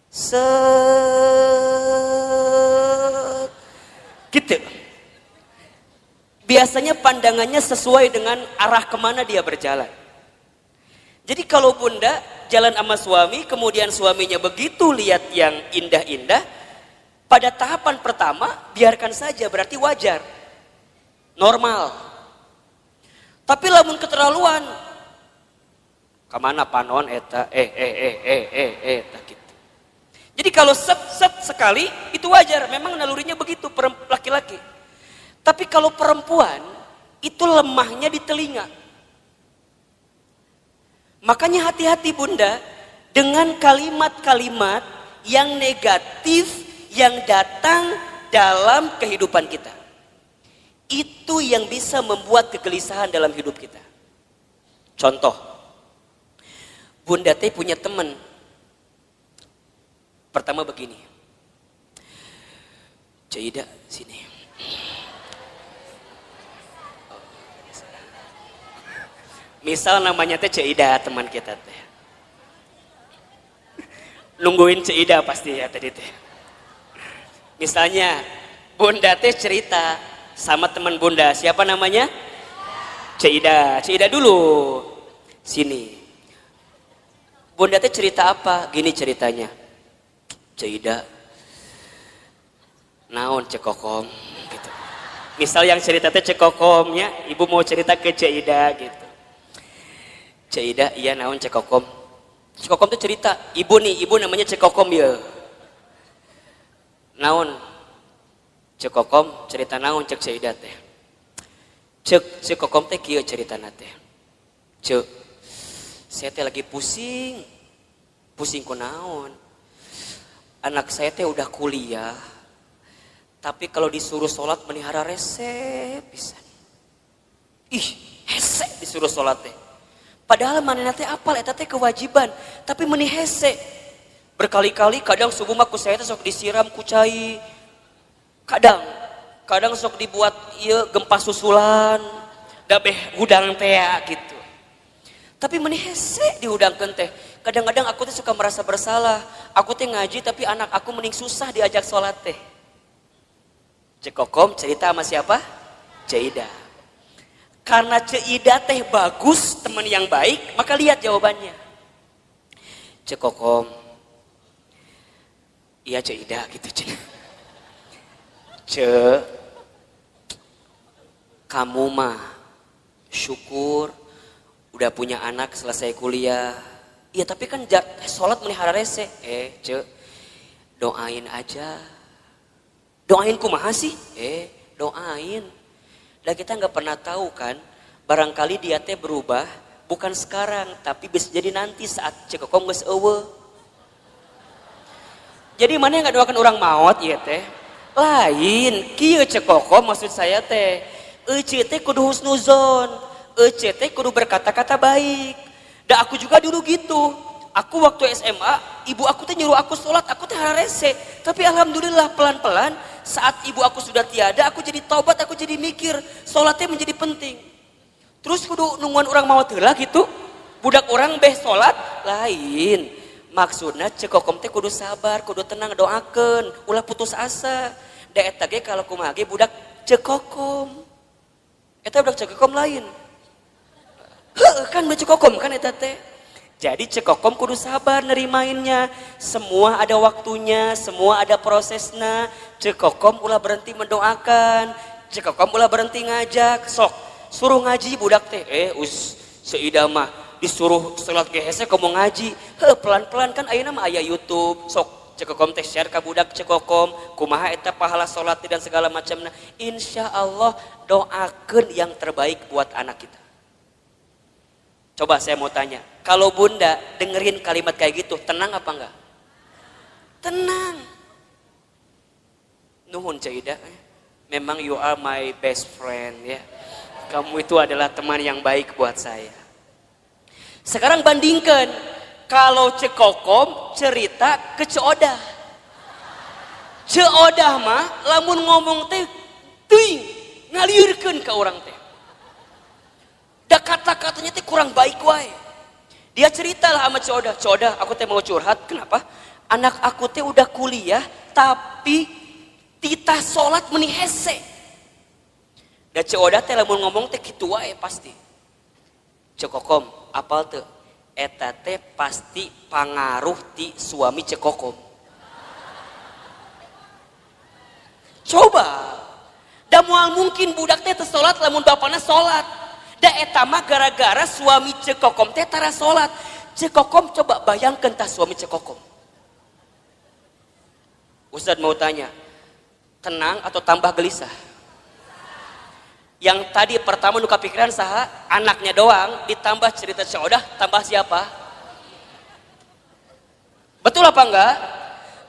Set gitu. Biasanya pandangannya sesuai dengan arah kemana dia berjalan. Jadi kalau Bunda jalan sama suami, kemudian suaminya begitu lihat yang indah-indah, pada tahapan pertama biarkan saja, berarti wajar, normal. Tapi lamun keterlaluan, kemana panon eta eta gitu. Jadi kalau set sekali itu wajar, memang nalurinya begitu laki-laki. Tapi kalau perempuan itu lemahnya di telinga. Makanya hati-hati Bunda dengan kalimat-kalimat yang negatif yang datang dalam kehidupan kita. Itu yang bisa membuat kegelisahan dalam hidup kita. Contoh, Bunda teh punya teman. Pertama begini, Cida sini. Misal namanya teh Cida, teman kita teh. Nungguin Cida pasti ya tadi teh. Misalnya Bunda teh cerita sama teman Bunda, siapa namanya? Cida. Cida dulu. Sini. Bunda teh cerita apa? Gini ceritanya. Cida. Naon cekokom gitu. Misal yang cerita teh cekokomnya, ibu mau cerita ke Cida gitu. Cida, iya naon cekokom. Cekokom tuh cerita, ibu namanya cekokom ya. Naon cekokom cerita naon cek Cida teh. Cekokom teh kieu ceritana teh. Cek, saya teh lagi pusing ku naon. Anak saya teh udah kuliah, tapi kalau disuruh sholat melihara rese pisan. Ih, hese disuruh sholat teh. Padahal manehna teh apal eta teh kewajiban, tapi meuni hese. Berkali-kali kadang subuh mah ku saya teh sok disiram ku cai. Kadang sok dibuat ieu gempa susulan, da beh hudang teh gitu. Tapi meuni hese dihudangkeun teh. Kadang-kadang aku teh suka merasa bersalah. Aku teh ngaji tapi anak aku mending susah diajak sholat teh. Cekokom cerita sama siapa? Cida. Karena Cida teh bagus, teman yang baik, maka lihat jawabannya. Cekokom. Iya Cida gitu kamu mah syukur udah punya anak selesai kuliah, Ya tapi kan sholat melihara rese. Ce, doain aja. Doain kumaha sih? Doain. Dan kita nggak pernah tahu kan, barangkali dia teh berubah, bukan sekarang, tapi bisa jadi nanti saat cekokom geus eueuh. Jadi mana yang nggak doakan orang maut ya teh? Lain, kieu cekokom maksud saya teh. Ece teh kudu husnuzon, ece teh kudu berkata-kata baik. Dan aku juga dulu gitu. Aku waktu SMA, ibu aku teh nyuruh aku sholat, aku teh rese. Tapi alhamdulillah pelan-pelan saat ibu aku sudah tiada, aku jadi taubat, aku jadi mikir sholatnya menjadi penting. Terus kudu nungguan orang mau heula gitu. Budak orang beh sholat lain. Maksudnya cekokom teh kudu sabar, kudu tenang, doakeun, ulah putus asa. Da eta ge kalau kumaha ge budak cekokom. Eta budak cekokom lain. Kan cekokom kan eta teh. Jadi cekokom kudu sabar nerimainnya. Semua ada waktunya, semua ada prosesnya. Cekokom ulah berhenti mendoakan, cekokom ulah berhenti ngajak. Sok suruh ngaji budak teh. Seuida mah disuruh salat ge hese komo ngaji. Pelan-pelan kan ayeuna mah aya YouTube. Sok cekokom teh share ka budak cekokom kumaha eta pahala salat dan segala macamna. Insyaallah doakeun yang terbaik buat anak kita. Coba saya mau tanya, kalau bunda dengerin kalimat kayak gitu, tenang apa enggak? Tenang. Nuhun Caidah, memang you are my best friend ya. Kamu itu adalah teman yang baik buat saya. Sekarang bandingkan, kalau cekokom cerita ke Ceodah. Ceodah mah lamun ngomong teh teuing ngaliurkeun ka urang teh. Da kata-katanya teh kurang baik wae. Dia ceritalah sama Ceodah, Ceodah aku teh mau curhat, kenapa? Anak aku teh udah kuliah tapi titah sholat meni hese. Da Ceodah teh lamun ngomong teh kitu wae pasti. Cekokom, apal teu? Eta teh pasti pangaruh ti suami cekokom. Coba. Da moal mungkin budak teh teu sholat lamun bapana sholat. Da eta mah gara-gara suami cekokom teh tara salat. Cekokom coba bayangkeun tah suami cekokom. Ustaz mau tanya, tenang atau tambah gelisah? Yang tadi pertama nu kapikiran saha? Anaknya doang, ditambah cerita Ceodah, tambah siapa? Betul apa enggak?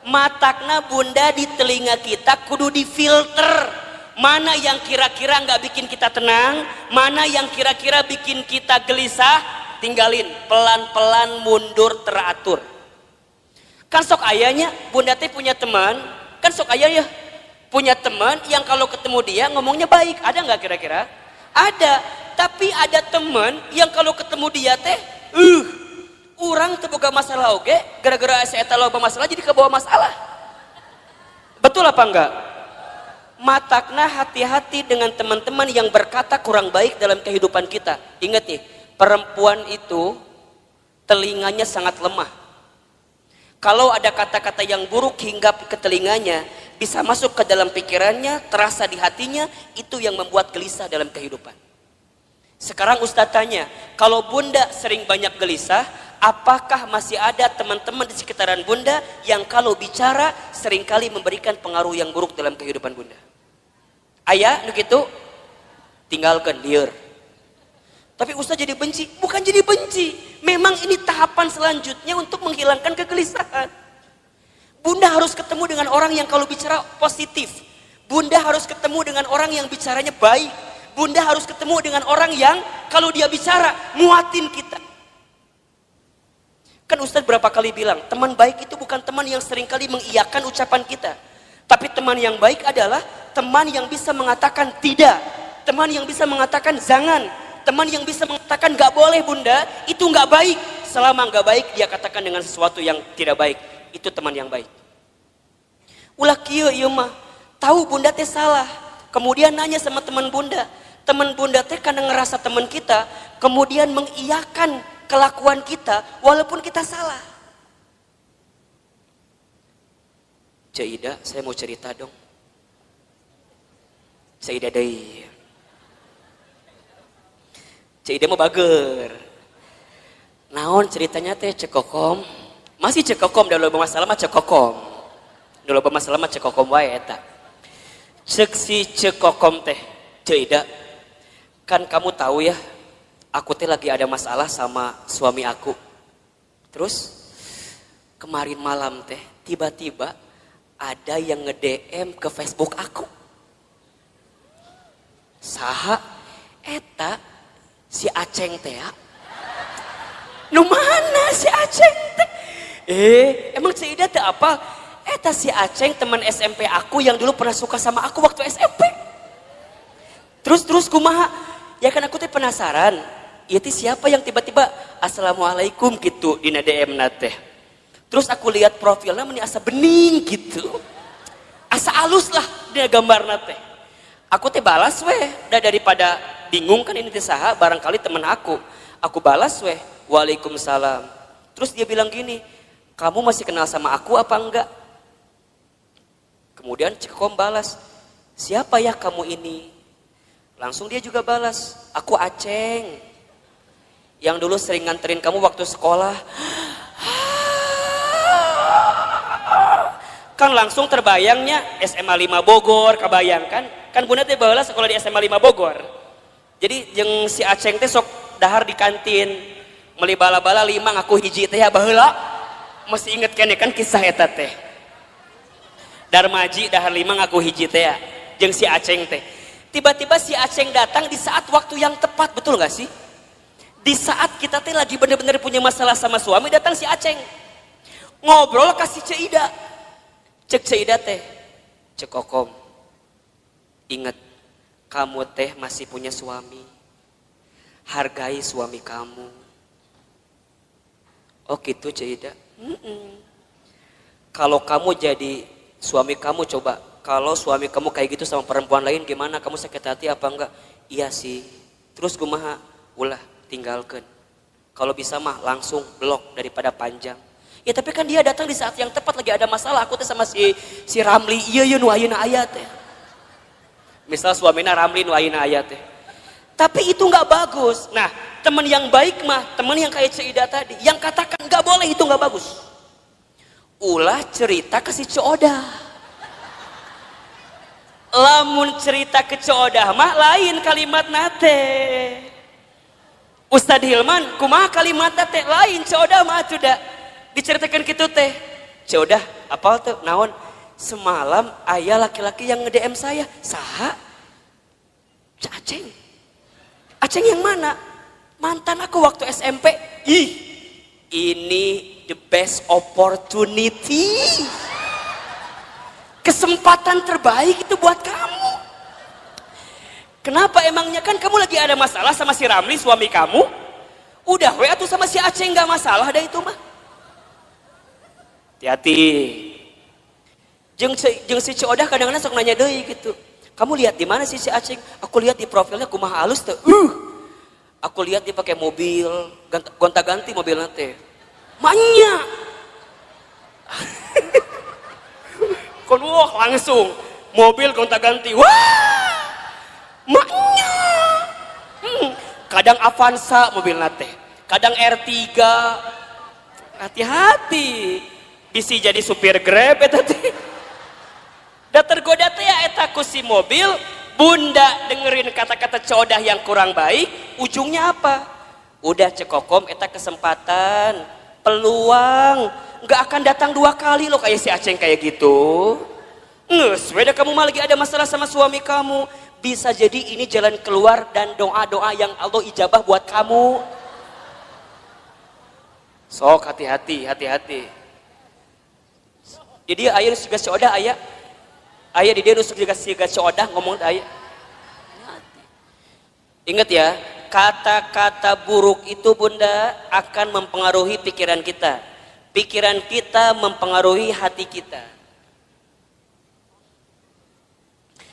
Matakna bunda di telinga kita kudu difilter. Mana yang kira-kira nggak bikin kita tenang, mana yang kira-kira bikin kita gelisah, tinggalin, pelan-pelan mundur teratur. Kan sok ayahnya, bunda teh punya teman, kan sok ayah ya, punya teman yang kalau ketemu dia ngomongnya baik, ada nggak kira-kira? Ada, tapi ada teman yang kalau ketemu dia teh, orang terbuka masalah oke, gara-gara saya tahu masalah jadi kebawa masalah. Betul apa enggak? Matakna hati-hati dengan teman-teman yang berkata kurang baik dalam kehidupan kita. Ingat nih, perempuan itu telinganya sangat lemah. Kalau ada kata-kata yang buruk hinggap ke telinganya, bisa masuk ke dalam pikirannya, terasa di hatinya, itu yang membuat gelisah dalam kehidupan. Sekarang Ustadz tanya, kalau bunda sering banyak gelisah, apakah masih ada teman-teman di sekitaran bunda yang kalau bicara seringkali memberikan pengaruh yang buruk dalam kehidupan bunda? Ayah, nu gitu, tinggalkan lieur. Tapi Ustaz jadi benci, bukan jadi benci. Memang ini tahapan selanjutnya untuk menghilangkan kegelisahan. Bunda harus ketemu dengan orang yang kalau bicara positif. Bunda harus ketemu dengan orang yang bicaranya baik. Bunda harus ketemu dengan orang yang kalau dia bicara muatin kita. Kan Ustaz berapa kali bilang, teman baik itu bukan teman yang seringkali mengiyakan ucapan kita. Tapi teman yang baik adalah teman yang bisa mengatakan tidak, teman yang bisa mengatakan jangan, teman yang bisa mengatakan gak boleh bunda, itu gak baik. Selama gak baik dia katakan dengan sesuatu yang tidak baik, itu teman yang baik. Ulah kieu ieu mah, tahu bunda teh salah, kemudian nanya sama teman bunda teh karena ngerasa teman kita, kemudian mengiyakan kelakuan kita walaupun kita salah. Caidah, saya mau cerita dong. Caidah deui. Caidah mau bager. Naon ceritanya teh cekokom? Masih cekokom, dah loba masalah mah cekokom. Dah loba masalah mah cekokom wae eta. Cek si cekokom teh, Ceuida. Kan kamu tahu ya, aku teh lagi ada masalah sama suami aku. Terus kemarin malam teh tiba-tiba ada yang nge-DM ke Facebook aku. Saha eta si Aceng teh ya. Nu mana si Aceng teh? Emang Ceuida teh apa? Eta si Aceng teman SMP aku yang dulu pernah suka sama aku waktu SMP. Terus kumaha? Ya kan aku teh penasaran. Ieu siapa yang tiba-tiba assalamualaikum gitu di DM teh. Terus aku lihat profilnya meni asa bening gitu. Asa alus lah dia gambarna teh. Aku teh balas weh, daripada bingung kan ini teh saha, barangkali teman aku. Aku balas weh, waalaikumsalam. Terus dia bilang gini, kamu masih kenal sama aku apa enggak? Kemudian Cekom balas, siapa ya kamu ini? Langsung dia juga balas, aku Aceng. Yang dulu sering nganterin kamu waktu sekolah. Kan langsung terbayangnya SMA 5 Bogor, kebayangkan? Kan bunda teh baheula sekolah di SMA 5 Bogor. Jadi jeung si Aceng teh sok dahar di kantin. Meuli bala-bala 5 ngaku hiji teh ya baheula. Masih inget kene kan kisah eta teh. Darmaji dahar 5 ngaku hiji teh ya. Jeung si Aceng teh. Tiba-tiba si Aceng datang di saat waktu yang tepat, betul gak sih? Di saat kita teh lagi bener-bener punya masalah sama suami, datang si Aceng. Ngobrol kasih Ceuida. Cek Ceuida teh, cek Kokom. Ingat, kamu teh masih punya suami. Hargai suami kamu. Oh gitu Ceuida. Kalau kamu jadi suami kamu, coba kalau suami kamu kayak gitu sama perempuan lain gimana? Kamu sakit hati apa enggak? Iya sih. Terus kumaha? Ulah tinggalkan. Kalau bisa mah langsung blok daripada panjang. Ya tapi kan dia datang di saat yang tepat, lagi ada masalah. Aku teh sama si Ramli, iya nu ayeuna aya teh. Misal suamina Ramli nu ayeuna aya teh. Tapi itu nggak bagus. Nah, teman yang baik mah, teman yang kayak Ceuida tadi, yang katakan nggak boleh itu nggak bagus. Ulah cerita ke si Coodah. Lamun cerita ke Coodah mah lain kalimat nate. Ustadz Hilman, kumaha kalimat nate lain Coodah mah tuh dah. Diceritakan gitu teh, Coodah apal tuh naon? Semalam ayah laki-laki yang nge-DM saya, saha? Aceng. Aceng yang mana? Mantan aku waktu SMP. Ih, ini the best opportunity. Kesempatan terbaik itu buat kamu. Kenapa emangnya? Kan kamu lagi ada masalah sama si Ramli suami kamu. Udah we atuh sama si Aceng gak masalah dah itu mah. Hati-hati. Jeung si Coodah kadang-kadang sok nanya deui gitu. Kamu lihat di mana sih si Aceng? Aku lihat di profilnya kumaha halus teh. Aku lihat dia pakai mobil, gonta-ganti mobilnya teh. Manya. Kon wah langsung mobil gonta-ganti. Wah! Manya. Kadang Avanza mobilnya teh. Kadang R3. Hati-hati. Bisa jadi supir Grab eta teh. Da tergoda teh ya eta ku si mobil, bunda dengerin kata-kata Coodah yang kurang baik, ujungnya apa? Udah cekokom eta kesempatan, peluang, nggak akan datang 2 kali loh kayak si Aceng kayak gitu. Nges, beda kamu mah lagi ada masalah sama suami kamu, bisa jadi ini jalan keluar dan doa-doa yang Allah ijabah buat kamu. Sok hati-hati, hati-hati. Jadi ayah juga Coodah ayah di dia nusuk juga si Coodah ngomong ayah. Ingat ya, kata-kata buruk itu bunda akan mempengaruhi pikiran kita. Pikiran kita mempengaruhi hati kita.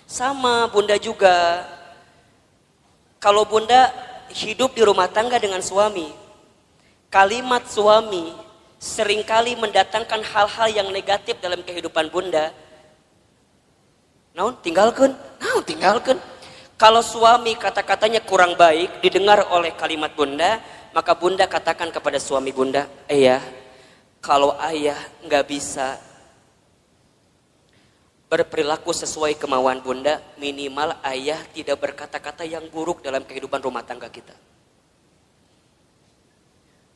Sama bunda juga, kalau bunda hidup di rumah tangga dengan suami, kalimat suami seringkali mendatangkan hal-hal yang negatif dalam kehidupan bunda. Naon tinggalkan. Kalau suami kata-katanya kurang baik didengar oleh kalimat bunda, maka bunda katakan kepada suami bunda, ayah, kalau ayah nggak bisa berperilaku sesuai kemauan bunda, minimal ayah tidak berkata-kata yang buruk dalam kehidupan rumah tangga kita.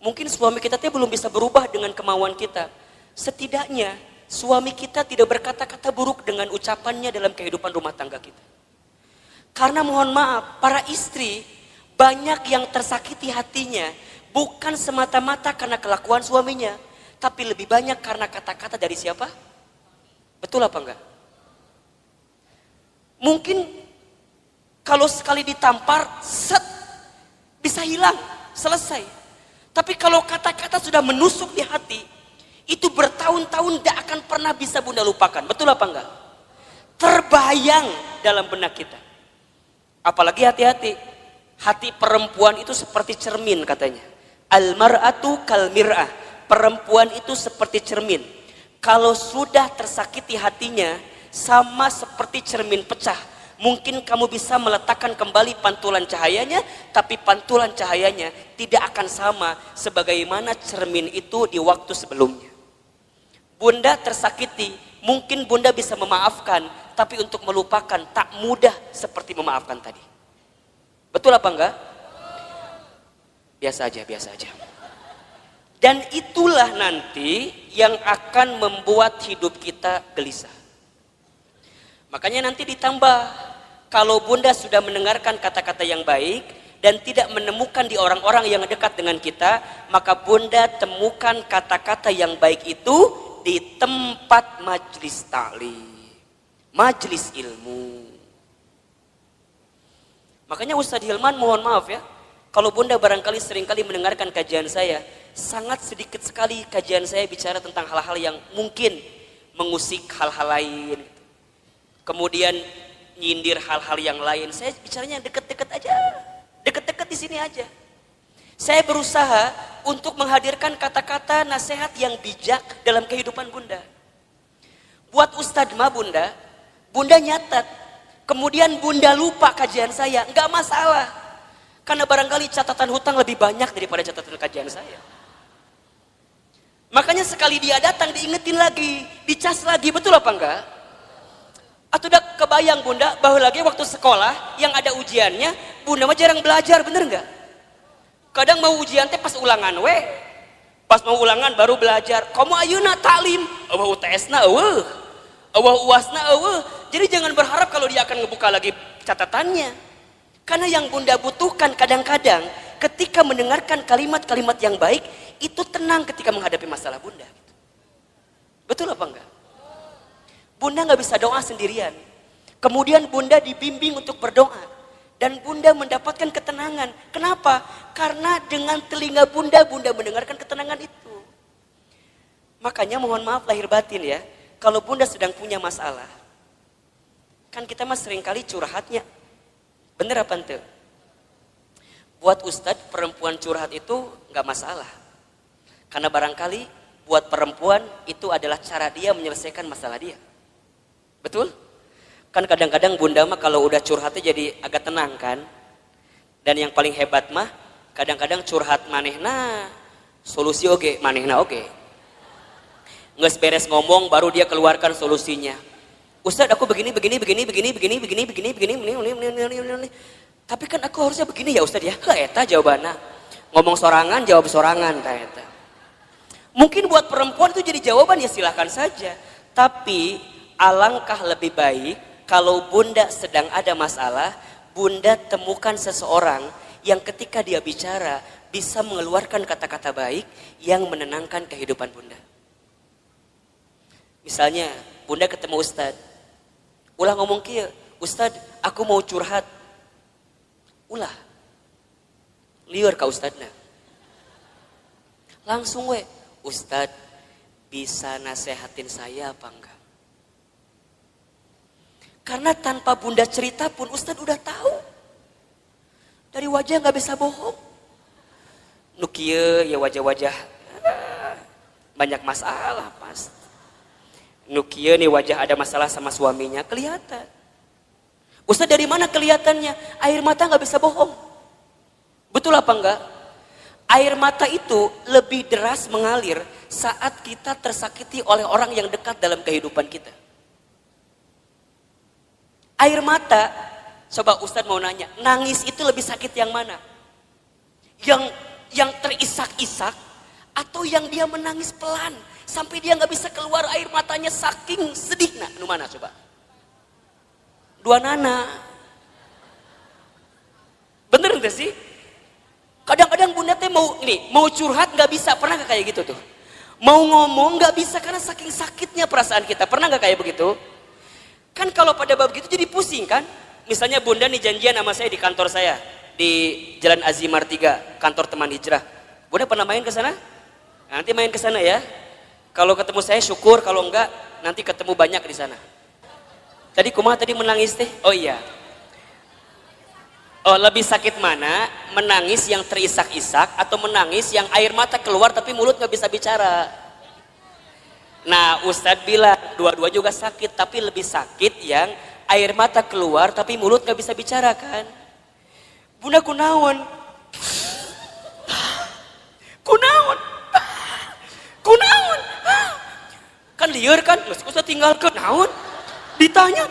Mungkin suami kita belum bisa berubah dengan kemauan kita. Setidaknya suami kita tidak berkata-kata buruk dengan ucapannya dalam kehidupan rumah tangga kita. Karena mohon maaf, para istri banyak yang tersakiti hatinya bukan semata-mata karena kelakuan suaminya, tapi lebih banyak karena kata-kata dari siapa? Betul apa enggak? Mungkin kalau sekali ditampar, set, bisa hilang, selesai. Tapi kalau kata-kata sudah menusuk di hati, itu bertahun-tahun tidak akan pernah bisa bunda lupakan. Betul apa enggak? Terbayang dalam benak kita. Apalagi hati-hati. Hati perempuan itu seperti cermin katanya. Al-mar'atu kal mir'ah. Perempuan itu seperti cermin. Kalau sudah tersakiti hatinya, sama seperti cermin pecah. Mungkin kamu bisa meletakkan kembali pantulan cahayanya, tapi pantulan cahayanya tidak akan sama sebagaimana cermin itu di waktu sebelumnya. Bunda tersakiti, mungkin bunda bisa memaafkan, tapi untuk melupakan tak mudah seperti memaafkan tadi. Betul apa enggak? Biasa aja, biasa aja. Dan itulah nanti yang akan membuat hidup kita gelisah. Makanya nanti ditambah, kalau bunda sudah mendengarkan kata-kata yang baik dan tidak menemukan di orang-orang yang dekat dengan kita, maka bunda temukan kata-kata yang baik itu di tempat majlis ta'lim, majlis ilmu. Makanya Ustadz Hilman mohon maaf ya, kalau bunda barangkali seringkali mendengarkan kajian saya, sangat sedikit sekali kajian saya bicara tentang hal-hal yang mungkin mengusik hal-hal lain, kemudian nyindir hal-hal yang lain. Saya bicaranya deket-deket aja, deket-deket di sini aja. Saya berusaha untuk menghadirkan kata-kata nasihat yang bijak dalam kehidupan bunda. Buat Ustadz mah bunda nyatat, kemudian bunda lupa kajian saya, nggak masalah. Karena barangkali catatan hutang lebih banyak daripada catatan kajian saya. Makanya sekali dia datang diingetin lagi, dicas lagi, betul apa enggak? Atau udah kebayang bunda bahwa lagi waktu sekolah yang ada ujiannya, bunda mah jarang belajar, bener nggak? Kadang mau ujian teh pas ulangan pas mau ulangan baru belajar. Kamu ayeuna taklim, eueuh UTS-na eueuh, eueuh UAS-na eueuh. Jadi jangan berharap kalau dia akan ngebuka lagi catatannya. Karena yang bunda butuhkan kadang-kadang ketika mendengarkan kalimat-kalimat yang baik, itu tenang ketika menghadapi masalah bunda. Betul apa enggak? Bunda nggak bisa doa sendirian. Kemudian bunda dibimbing untuk berdoa. Dan bunda mendapatkan ketenangan. Kenapa? Karena dengan telinga bunda mendengarkan ketenangan itu. Makanya mohon maaf lahir batin ya. Kalau bunda sedang punya masalah. Kan kita mah seringkali curhatnya. Bener apa ente? Buat ustadz perempuan curhat itu nggak masalah. Karena barangkali buat perempuan itu adalah cara dia menyelesaikan masalah dia. Betul? Kan kadang-kadang bunda mah kalau udah curhatnya jadi agak tenang kan. Dan yang paling hebat mah kadang-kadang curhat manehna solusi oge, manehna oge. Nges beres ngomong baru dia keluarkan solusinya. Ustadz aku begini. Tapi kan aku harusnya begini ya Ustadz ya. Eta jawabannya. Ngomong sorangan jawab sorangan ta eta. Mungkin buat perempuan itu jadi jawaban ya silahkan saja. Tapi alangkah lebih baik kalau bunda sedang ada masalah, bunda temukan seseorang yang ketika dia bicara bisa mengeluarkan kata-kata baik yang menenangkan kehidupan bunda. Misalnya bunda ketemu Ustadz, ulah ngomong kieu, Ustadz aku mau curhat. Ulah liur ka Ustadna. Langsung Ustadz bisa nasehatin saya apa enggak? Karena tanpa bunda cerita pun Ustadz udah tahu. Dari wajah gak bisa bohong. Nukie ya wajah-wajah banyak masalah pasti. Nukie nih wajah ada masalah sama suaminya kelihatan. Ustadz dari mana kelihatannya? Air mata gak bisa bohong. Betul apa enggak? Air mata itu lebih deras mengalir saat kita tersakiti oleh orang yang dekat dalam kehidupan kita. Air mata, coba Ustadz mau nanya, nangis itu lebih sakit yang mana? Yang terisak-isak atau yang dia menangis pelan sampai dia nggak bisa keluar air matanya saking sedih? Nah, nu mana coba? Dua nana. Bener nggak sih? Kadang-kadang bunda teh mau curhat nggak bisa, pernah nggak kayak gitu tuh? Mau ngomong nggak bisa karena saking sakitnya perasaan kita, pernah nggak kayak begitu? Kan kalau pada bab gitu jadi pusing kan? Misalnya bunda nih janjian sama saya di kantor saya di Jalan Azimar 3, kantor teman hijrah. Bunda pernah main ke sana? Nanti main ke sana ya. Kalau ketemu saya syukur, kalau enggak nanti ketemu banyak di sana. Tadi kumaha tadi menangis teh? Oh iya. Oh, lebih sakit mana? Menangis yang terisak-isak atau menangis yang air mata keluar tapi mulut nggak bisa bicara? Nah, Ustadz bilang dua-dua juga sakit, tapi lebih sakit yang air mata keluar tapi mulut nggak bisa bicara kan? Bunda kunaon? Kunaon? Kunaon? Kan liar kan? Ustadz tinggalkan naon? Ditanya.